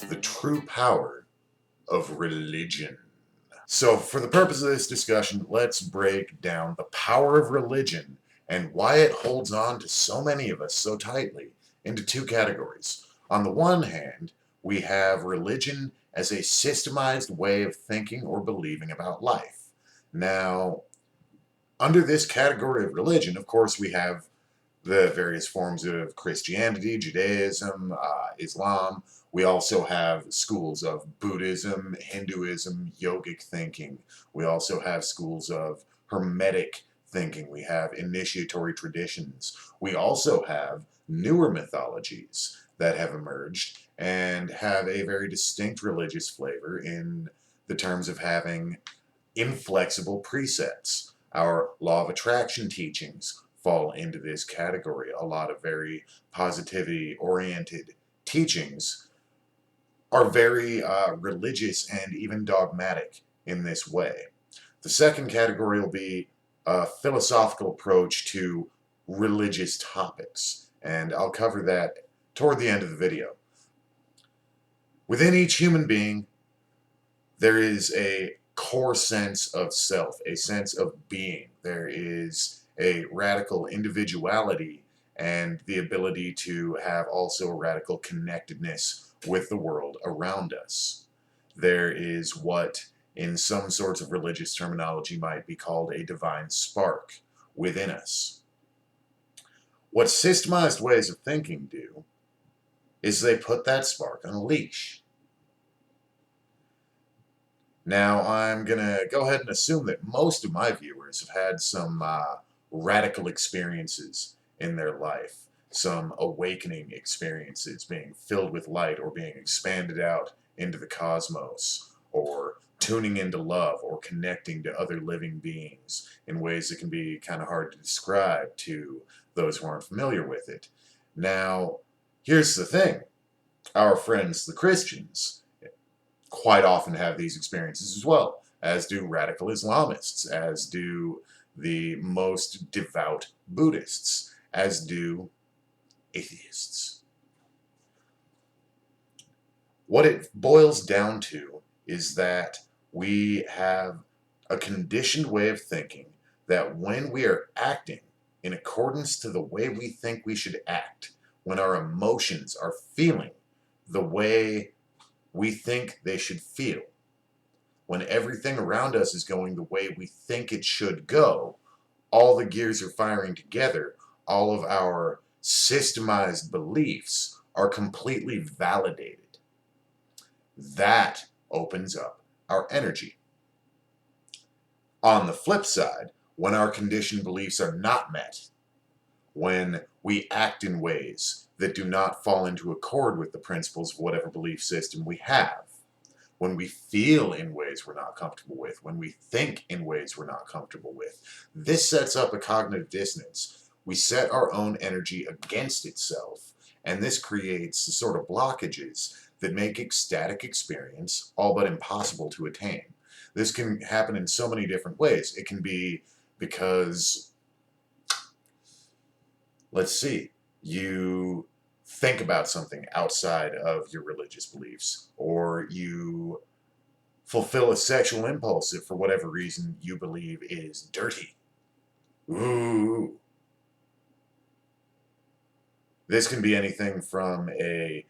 The true power of religion. So, for the purpose of this discussion, let's break down the power of religion and why it holds on to so many of us so tightly into two categories. On the one hand, we have religion as a systemized way of thinking or believing about life. Now, under this category of religion, of course, we have the various forms of Christianity, Judaism, Islam. We also have schools of Buddhism, Hinduism, yogic thinking. We also have schools of Hermetic thinking. We have initiatory traditions. We also have newer mythologies that have emerged and have a very distinct religious flavor in the terms of having inflexible precepts. Our law of attraction teachings fall into this category. A lot of very positivity oriented teachings are very religious and even dogmatic in this way. The second category will be a philosophical approach to religious topics, and I'll cover that toward the end of the video. Within each human being, there is a core sense of self, a sense of being. There is a radical individuality and the ability to have also a radical connectedness with the world around us. There is what in some sorts of religious terminology might be called a divine spark within us. What systemized ways of thinking do is they put that spark on a leash. Now, I'm going to go ahead and assume that most of my viewers have had some radical experiences in their life, some awakening experiences, being filled with light or being expanded out into the cosmos, or tuning into love or connecting to other living beings in ways that can be kind of hard to describe to those who aren't familiar with it. Now, here's the thing. Our friends, the Christians, quite often have these experiences as well, as do radical Islamists, as do the most devout Buddhists, as do atheists. What it boils down to is that we have a conditioned way of thinking that when we are acting in accordance to the way we think we should act, when our emotions are feeling the way we think they should feel, when everything around us is going the way we think it should go, all the gears are firing together, all of our systemized beliefs are completely validated. That opens up our energy. On the flip side, when our conditioned beliefs are not met, when we act in ways that do not fall into accord with the principles of whatever belief system we have, when we feel in ways we're not comfortable with, when we think in ways we're not comfortable with, this sets up a cognitive dissonance. We set our own energy against itself, and this creates the sort of blockages that make ecstatic experience all but impossible to attain. This can happen in so many different ways. It can be because, let's see, you think about something outside of your religious beliefs, or you fulfill a sexual impulse that for whatever reason you believe is dirty. Ooh. This can be anything from a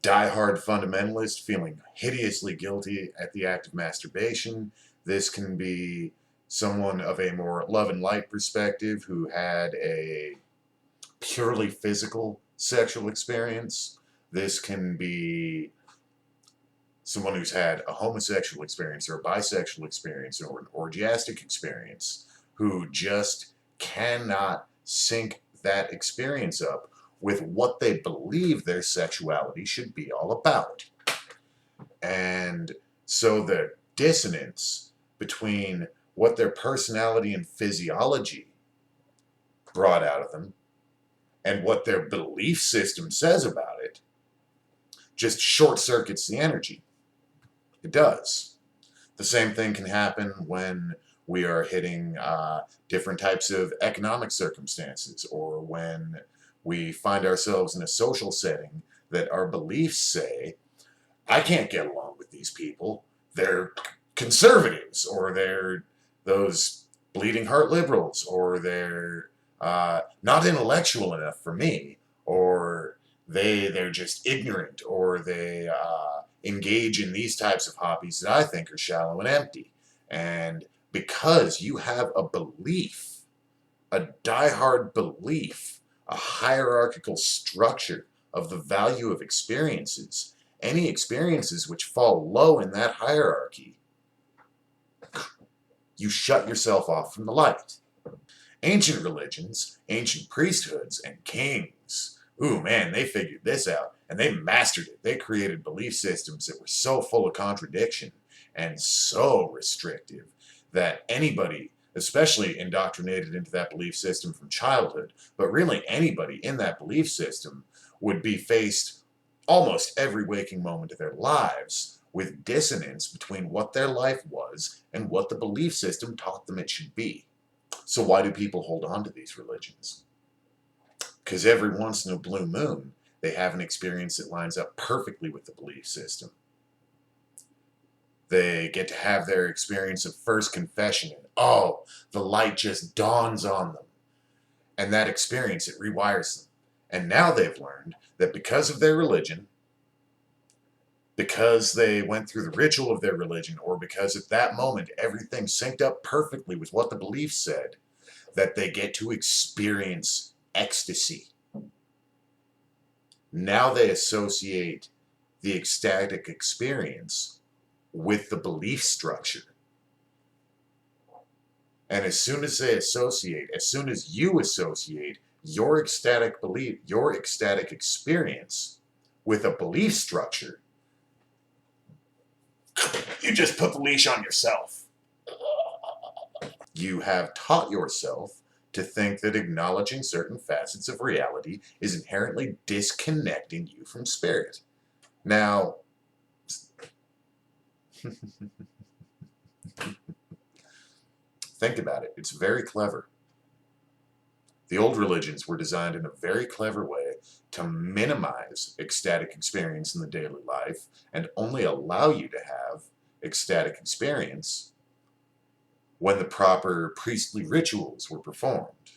diehard fundamentalist feeling hideously guilty at the act of masturbation. This can be someone of a more love and light perspective who had a purely physical sexual experience. This can be someone who's had a homosexual experience or a bisexual experience or an orgiastic experience who just cannot sync that experience up with what they believe their sexuality should be all about. And so the dissonance between what their personality and physiology brought out of them and what their belief system says about it just short circuits the energy. It does. The same thing can happen when we are hitting different types of economic circumstances, or when we find ourselves in a social setting that our beliefs say, I can't get along with these people. They're conservatives, or they're those bleeding heart liberals, or they're not intellectual enough for me, or they're just ignorant, or they engage in these types of hobbies that I think are shallow and empty. And because you have a belief, a diehard belief, a hierarchical structure of the value of experiences, any experiences which fall low in that hierarchy, you shut yourself off from the light. Ancient religions, ancient priesthoods, and kings, ooh man, they figured this out and they mastered it. They created belief systems that were so full of contradiction and so restrictive that anybody, especially indoctrinated into that belief system from childhood, but really anybody in that belief system, would be faced almost every waking moment of their lives with dissonance between what their life was and what the belief system taught them it should be. So why do people hold on to these religions? Because every once in a blue moon, they have an experience that lines up perfectly with the belief system. They get to have their experience of first confession, and oh, the light just dawns on them. And that experience, it rewires them. And now they've learned that because of their religion, because they went through the ritual of their religion, or because at that moment everything synced up perfectly with what the belief said, that they get to experience ecstasy. Now they associate the ecstatic experience with the belief structure. And as soon as they associate, as soon as you associate your ecstatic belief, your ecstatic experience with a belief structure, you just put the leash on yourself. You have taught yourself to think that acknowledging certain facets of reality is inherently disconnecting you from spirit. Now, think about it. It's very clever. The old religions were designed in a very clever way to minimize ecstatic experience in the daily life and only allow you to have ecstatic experience when the proper priestly rituals were performed,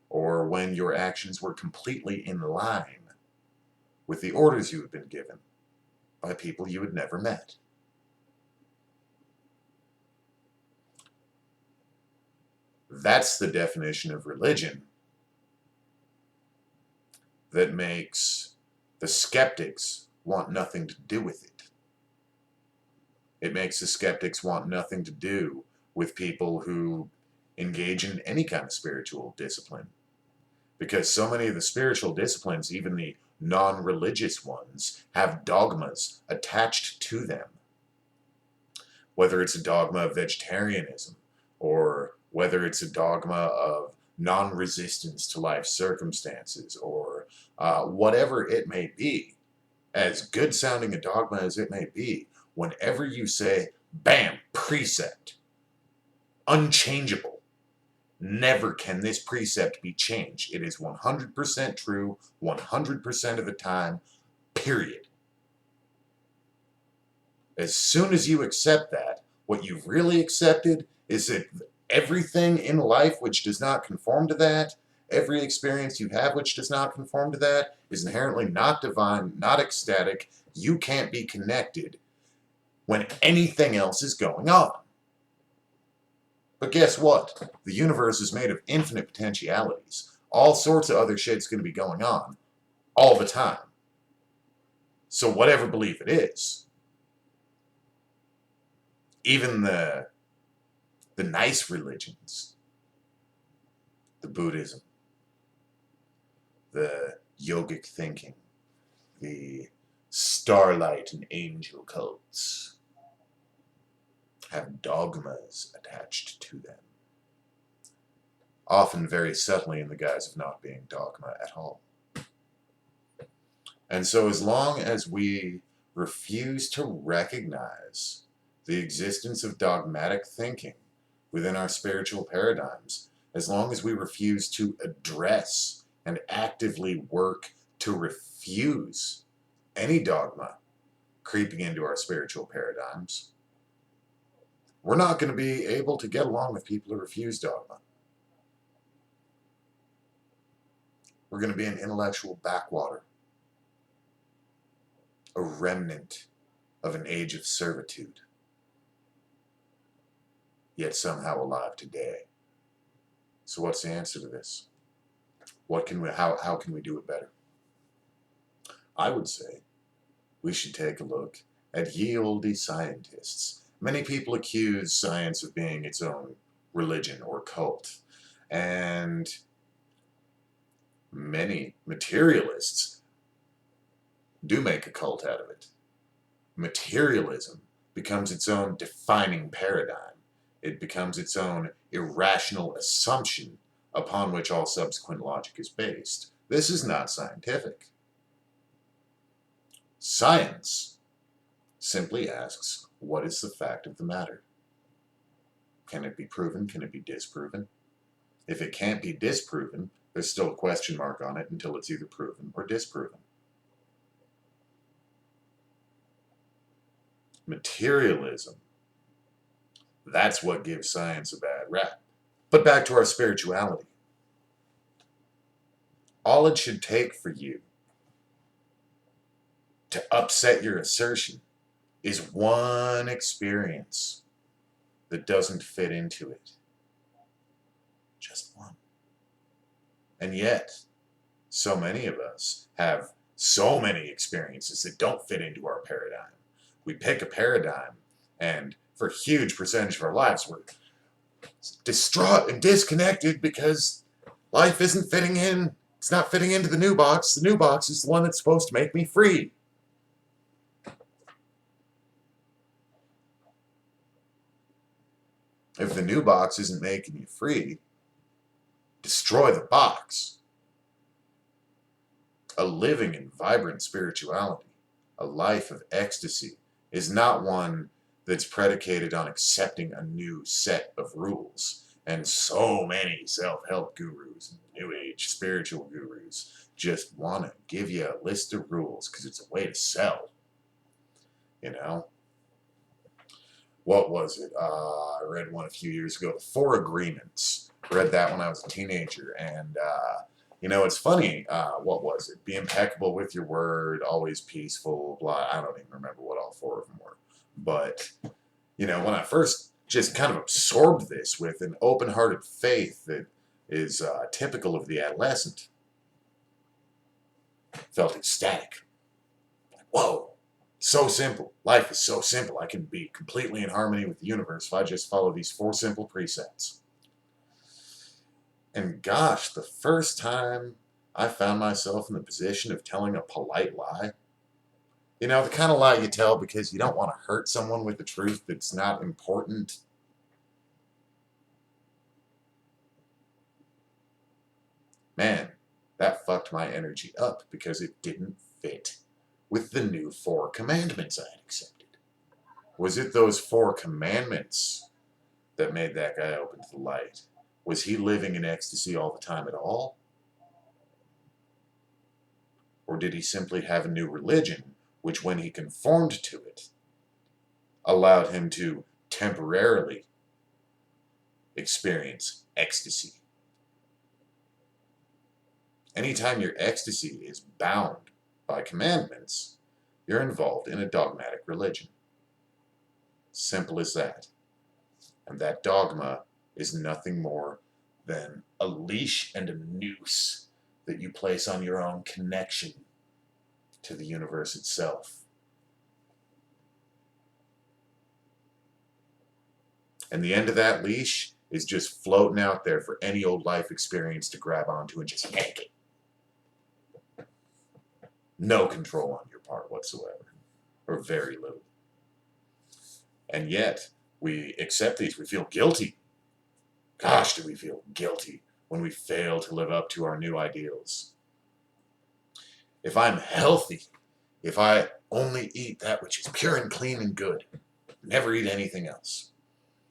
or when your actions were completely in line with the orders you had been given by people you had never met. That's the definition of religion that makes the skeptics want nothing to do with it. It makes the skeptics want nothing to do with people who engage in any kind of spiritual discipline. Because so many of the spiritual disciplines, even the non-religious ones, have dogmas attached to them. Whether it's a dogma of vegetarianism, or whether it's a dogma of non-resistance to life circumstances, or whatever it may be, as good sounding a dogma as it may be, whenever you say, bam, precept, unchangeable, never can this precept be changed. It is 100% true, 100% of the time, period. As soon as you accept that, what you've really accepted is that everything in life which does not conform to that, every experience you have which does not conform to that, is inherently not divine, not ecstatic. You can't be connected when anything else is going on. But guess what? The universe is made of infinite potentialities. All sorts of other shit's going to be going on all the time. So whatever belief it is, even the nice religions, the Buddhism, the yogic thinking, the starlight and angel cults, have dogmas attached to them, often very subtly in the guise of not being dogma at all. And so as long as we refuse to recognize the existence of dogmatic thinking within our spiritual paradigms, as long as we refuse to address and actively work to refuse any dogma creeping into our spiritual paradigms, we're not going to be able to get along with people who refuse dogma. We're going to be an intellectual backwater, a remnant of an age of servitude, yet somehow alive today. So what's the answer to this? How can we do it better? I would say we should take a look at ye olde scientists. Many people accuse science of being its own religion or cult, and many materialists do make a cult out of it. Materialism becomes its own defining paradigm. It becomes its own irrational assumption upon which all subsequent logic is based. This is not scientific. Science simply asks, what is the fact of the matter? Can it be proven? Can it be disproven? If it can't be disproven, there's still a question mark on it until it's either proven or disproven. Materialism. That's what gives science a bad rap. But back to our spirituality. All it should take for you to upset your assertion is one experience that doesn't fit into it. Just one. And yet, so many of us have so many experiences that don't fit into our paradigm. We pick a paradigm, and for a huge percentage of our lives, we're distraught and disconnected because life isn't fitting in. It's not fitting into the new box. The new box is the one that's supposed to make me free. If the new box isn't making you free, destroy the box. A living and vibrant spirituality, a life of ecstasy, is not one that's predicated on accepting a new set of rules. And so many self-help gurus and New Age spiritual gurus just want to give you a list of rules because it's a way to sell. You know? What was it? I read one a few years ago, The Four Agreements. Read that when I was a teenager, and it's funny. What was it? Be impeccable with your word, always peaceful. Blah. I don't even remember what all four of them were. But when I first just kind of absorbed this with an open-hearted faith that is typical of the adolescent, felt ecstatic. Whoa. So simple. Life is so simple. I can be completely in harmony with the universe if I just follow these four simple precepts. And gosh, the first time I found myself in the position of telling a polite lie, the kind of lie you tell because you don't want to hurt someone with the truth that's not important. Man, that fucked my energy up because it didn't fit with the new 4 commandments I had accepted. Was it those 4 commandments that made that guy open to the light? Was he living in ecstasy all the time at all? Or did he simply have a new religion, which when he conformed to it, allowed him to temporarily experience ecstasy? Anytime your ecstasy is bound by commandments, you're involved in a dogmatic religion. Simple as that. And that dogma is nothing more than a leash and a noose that you place on your own connection to the universe itself. And the end of that leash is just floating out there for any old life experience to grab onto and just yank it. No control on your part whatsoever, or very little. And yet, we accept these. We feel guilty. Gosh, do we feel guilty when we fail to live up to our new ideals. If I'm healthy, if I only eat that which is pure and clean and good, never eat anything else,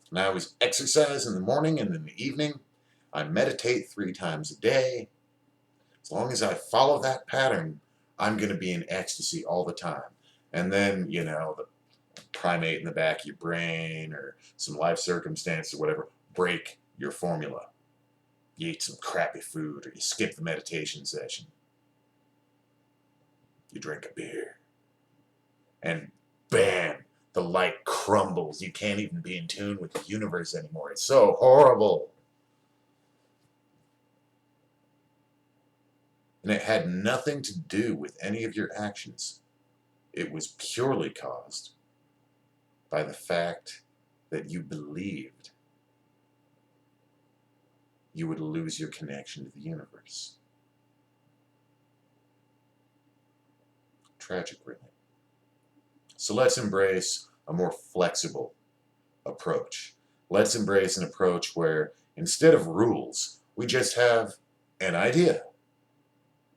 and I always exercise in the morning and in the evening, I meditate 3 times a day, As long as I follow that pattern, I'm going to be in ecstasy all the time. And then, the primate in the back of your brain or some life circumstance or whatever break your formula. You eat some crappy food or you skip the meditation session. You drink a beer. And bam, the light crumbles. You can't even be in tune with the universe anymore. It's so horrible. And it had nothing to do with any of your actions. It was purely caused by the fact that you believed you would lose your connection to the universe. Tragic, really. So let's embrace a more flexible approach. Let's embrace an approach where instead of rules, we just have an idea.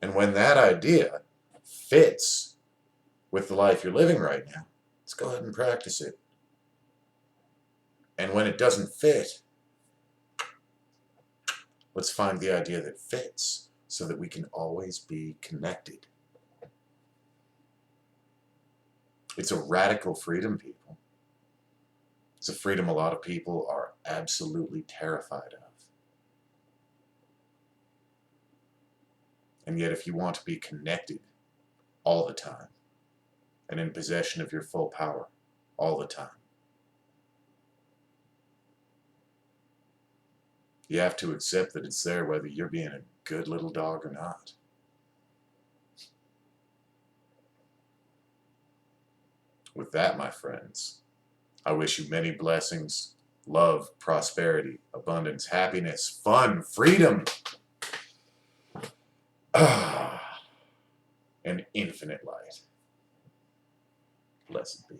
And when that idea fits with the life you're living right now, let's go ahead and practice it. And when it doesn't fit, let's find the idea that fits so that we can always be connected. It's a radical freedom, people. It's a freedom a lot of people are absolutely terrified of. And yet, if you want to be connected all the time and in possession of your full power all the time, you have to accept that it's there whether you're being a good little dog or not. With that, my friends, I wish you many blessings, love, prosperity, abundance, happiness, fun, freedom, and infinite light. Blessed be.